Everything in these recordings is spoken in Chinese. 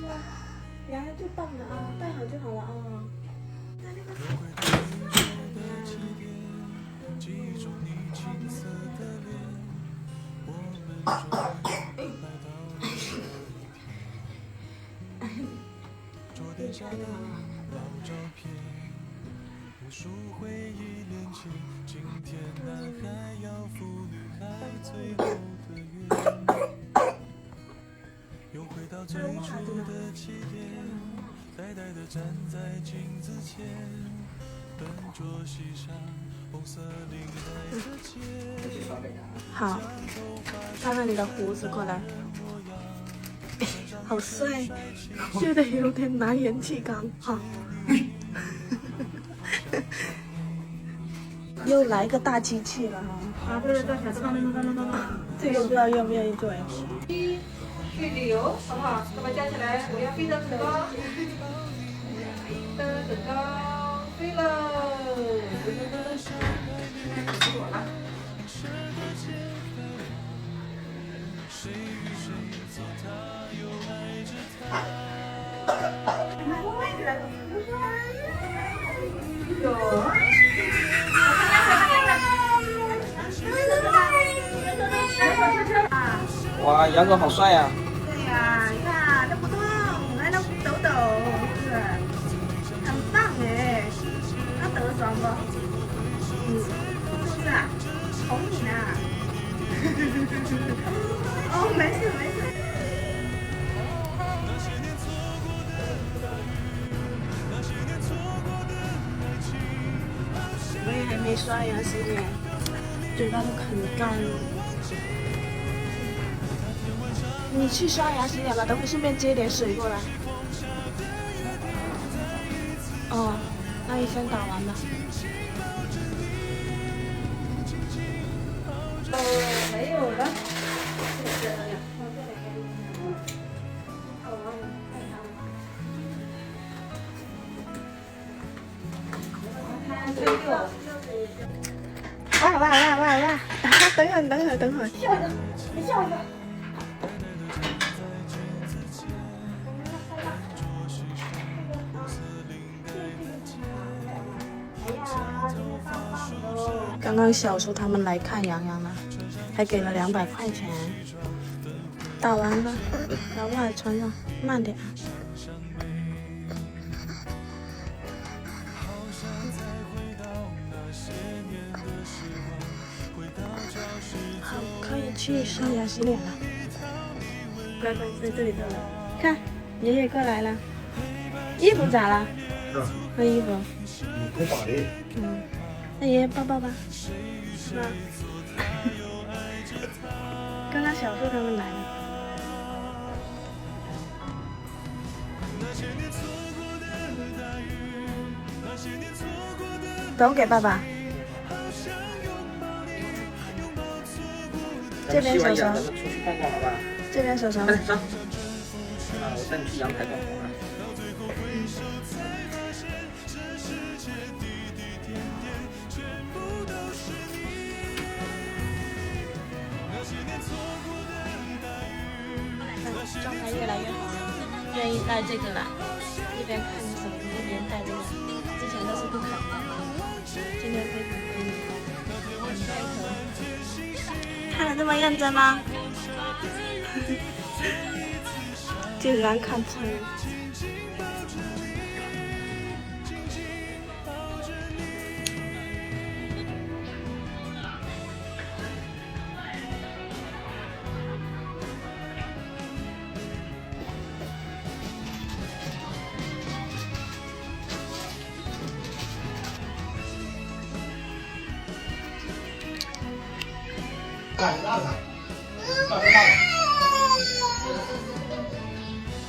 哇，洋洋最棒了啊，戴好就好了啊。那那个。无数回忆连起，今天男孩要赴女孩最后的约，又回到最初的起点，呆呆地站在镜子前，笨拙系上红色领带的结。好，看看你的胡子过来，好帅，觉得有点男人气概，好。又来个大机器了哈！啊，对，到小时候这个不知道愿不愿意做呀？去旅游，好不好？那么加起来，我要飞得很高，飞得很高，飞了，我了。有。哇，杨哥好帅呀！对呀，你看都不动，还能抖抖，是不是？很棒哎，那抖得爽不？是不是啊？哄你呢。哦，没事没事。我也还没刷牙洗脸，嘴巴都很干了。你去刷牙洗脸吧，等会顺便接点水过来。哦，那一针打完了。没有了。哇！等会儿。笑一个，你笑一个。刚刚小叔他们来看洋洋了，还给了200块钱。打完了，把袜子穿上，慢点。好，可以去刷牙洗脸了。乖乖在这里坐着，看，爷爷过来了。衣服咋了？换衣服。没法的。那爷爷抱抱吧，是吧？刚刚小树他们来了。都给爸爸。这边手手。出去逛逛好吧？这边手手。快点上。我带你去阳台逛逛啊。状态越来越好了，愿意带这个了，一边看着手机一边带这个，之前都是不肯的，今天非常愿意带。看得这么认真吗？竟然看错了。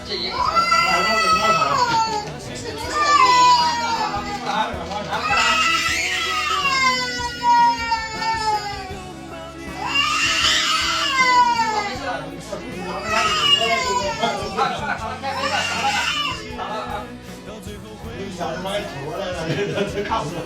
这爷爷。小时候还头来了，这看不着。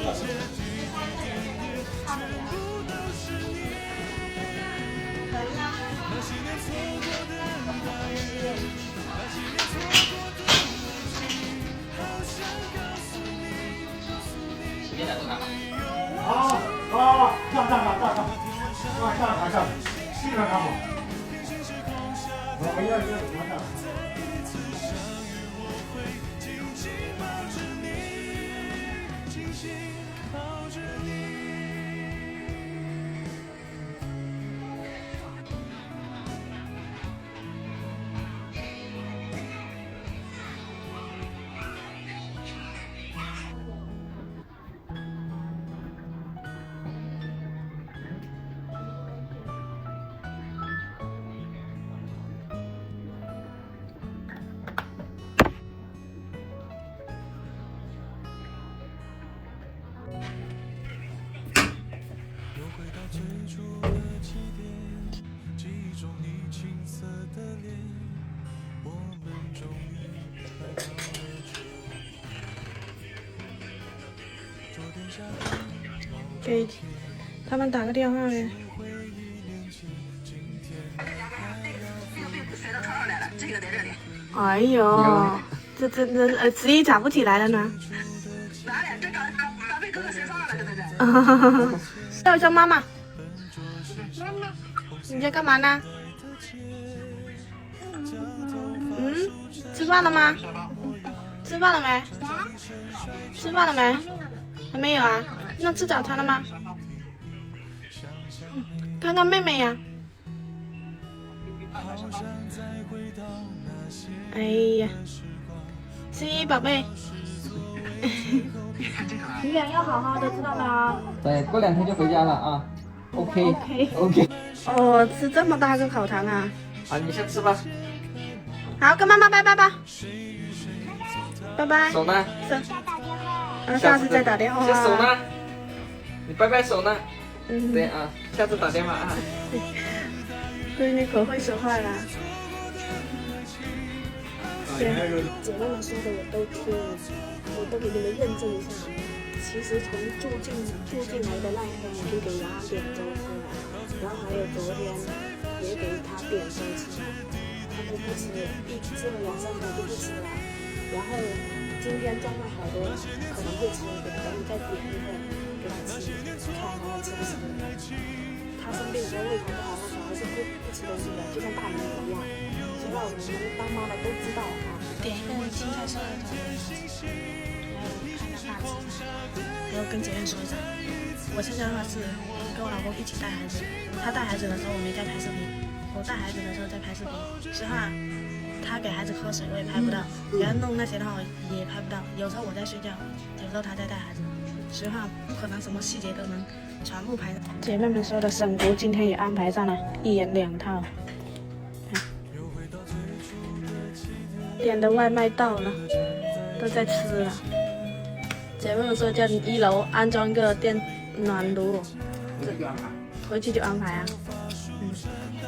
给他们打个电话呗。哎呦，这十一咋不起来了呢？叫一声妈妈。你在干嘛呢？嗯，吃饭了吗？吃饭了没？吃饭了没？还没有啊？那吃早餐了吗？看看妹妹呀。哎呀，十一宝贝，你俩要好好的，知道吗？对，过2天就回家了啊。OK。哦，吃这么大个烤肠啊！好，你先吃吧。好，跟妈妈拜拜吧。拜拜。手呢？下次再打电话。这手呢？你拜拜手呢？嗯。对啊，下次打电话啊。对，你可会说话了。姐妹们说的我都听，我都给你们认证一下。其实从住进来的那一天，我就给杨安点粥吃了，然后还有昨天也给他点粥吃了，他都不吃，吃了2-3口就不吃了。然后今天状况好多了，可能会吃一点，等你再点一份给他吃，看他吃不吃。他生病的时候胃口不好，那小孩是不吃东西的，就像大人一样。知道我们当妈的都知道啊。点一份青菜烧的炒饭，然后看他大吃啥，然后跟姐妹说一下。我现在的话是跟我老公一起带孩子，他带孩子的时候我没在拍视频，我带孩子的时候在拍视频。实话，他给孩子喝水我也拍不到，给他弄那些的话也拍不到。有时候我在睡觉，有时候他在带孩子。实话，不可能什么细节都能全部拍到。姐妹们说的省锅今天也安排上了，1人2套。点的外卖到了，都在吃了。姐妹们说叫你1楼安装个电暖炉，回去就安排啊。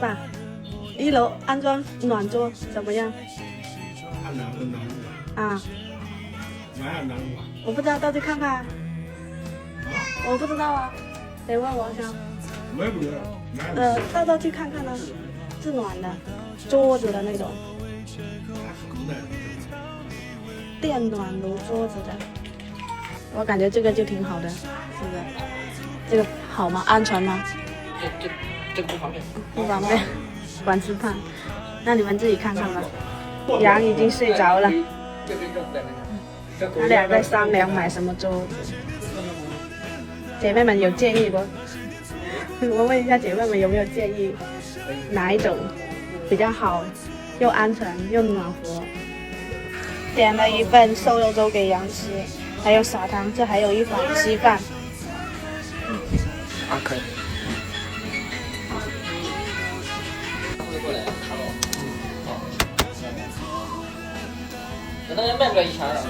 爸，1楼安装暖桌怎么样？按哪个暖炉啊？哪样暖炉啊？我不知道，到去看看。我不知道啊，得问王强。我也不知道。到去看看呢，是暖的，桌子的那种。电暖炉桌子的，我感觉这个就挺好的，是不是？这个好吗？安全吗？这不方便。不方便，管吃饭。那你们自己看看吧。羊已经睡着了，他俩在商量买什么桌子。姐妹们有建议不？我问一下姐妹们有没有建议，哪一种比较好？又安全又暖和。点了一份瘦肉粥给羊吃，还有撒汤，这还有一碗稀饭。啊，可以。那要卖不了1箱了。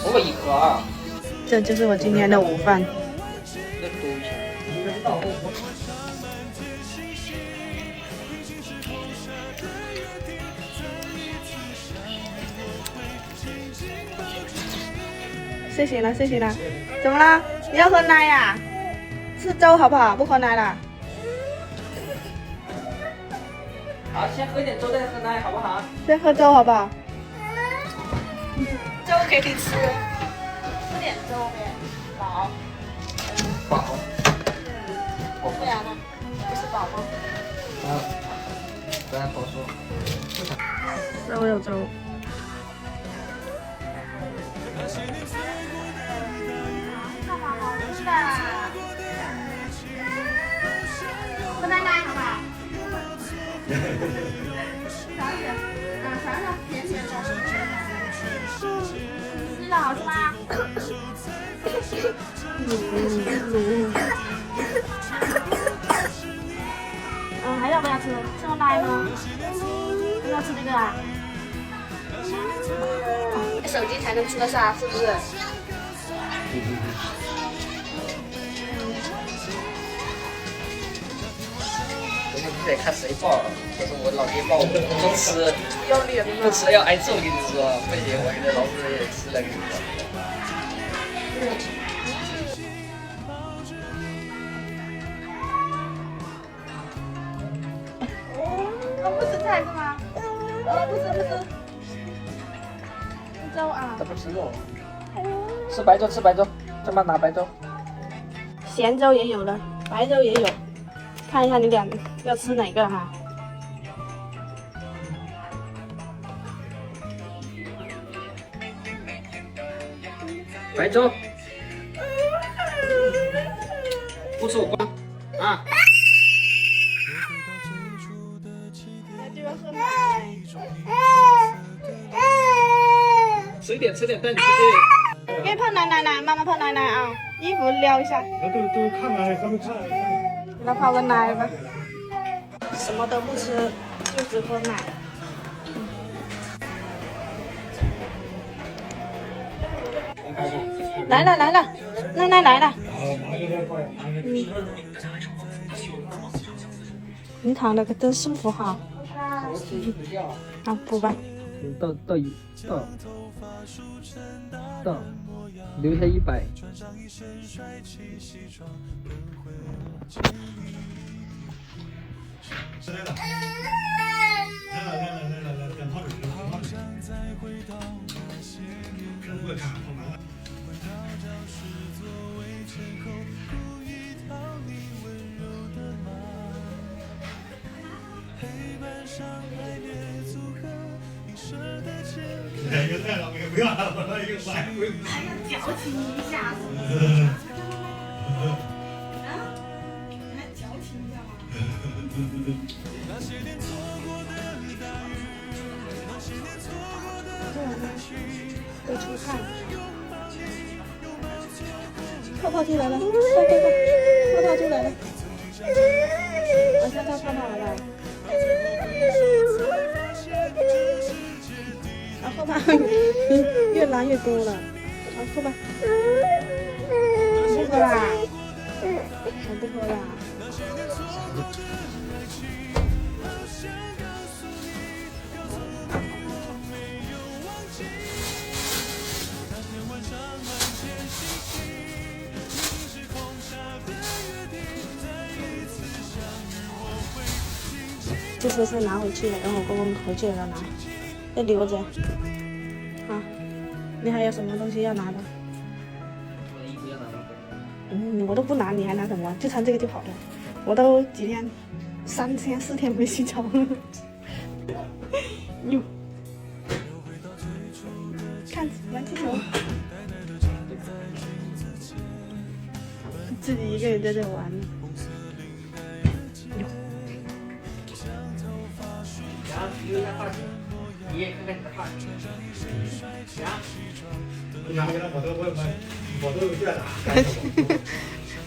我1颗啊。这就是我今天的午饭。那多一些。睡醒了，睡醒了，怎么了？你要喝奶呀？吃粥好不好？不喝奶了。好，先喝点粥再喝奶，好不好？先喝粥好不好？粥给你吃，吃点粥呗，饱。饱。不然呢？不是饱吗？啊，不然饱说。粥有粥。喝奶奶好不好？尝一点，尝尝，甜甜的。这个好吃吗？还要不要吃？吃个奶吗？要吃这个啊？手机才能吃得上，是不是？在看谁抱，我说我老爹抱我，不吃，要脸不吃要挨揍，跟你说，不行，我给他老子也吃了，跟你说。不吃菜是吗？不吃。粥啊？他不吃肉，吃白粥，吃白粥，这么拿白粥。咸粥也有了，白粥也有，看一下你俩要吃哪个哈？白粥，不吃我关啊！就要喝奶。吃一点，带你吃这个。给泡奶，妈妈泡奶啊！衣服撩一下。都看了，还没看。给他泡个奶吧。什么都不吃，就只喝奶。来了，奶奶来了。你躺的可真舒服哈。好，补吧。到，留下100。来，等泡水，全部看泡满了。哎，又太了，不要了，又来回。还要矫情一下子。还矫情一下吗？都出汗，泡出来了，泡出来了，往下泡来了，然后吧，越来越多了，好喝吧，不喝啦，我不喝啦。这次是拿回去了，等我公公回去了拿，要留着。啊，你还有什么东西要拿的？我都不拿，你还拿什么？就穿这个就好了。我都几天，3天4天没洗澡了。哟，看玩气球，自己一个人在这玩呢。留一下发型，你也看看你的发型。拿给他，我都这样打。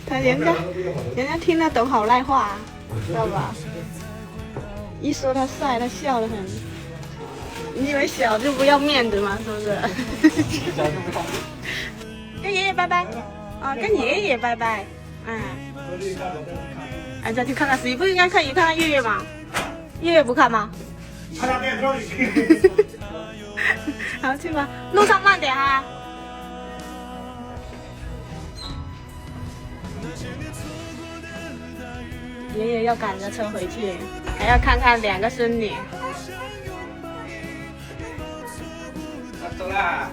他人家听得懂好赖话，知道吧？一说他帅，他笑得很。你以为小就不要面子吗？是不是？跟爷爷拜拜啊！跟爷爷拜拜。哎，再去看看谁不应该看看月月吗？月月不看吗？他俩变装好，去吧，路上慢点哈。爷爷要赶着车回去，还要看看2个孙女。走啦。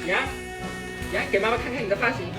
呀，给妈妈看看你的发型。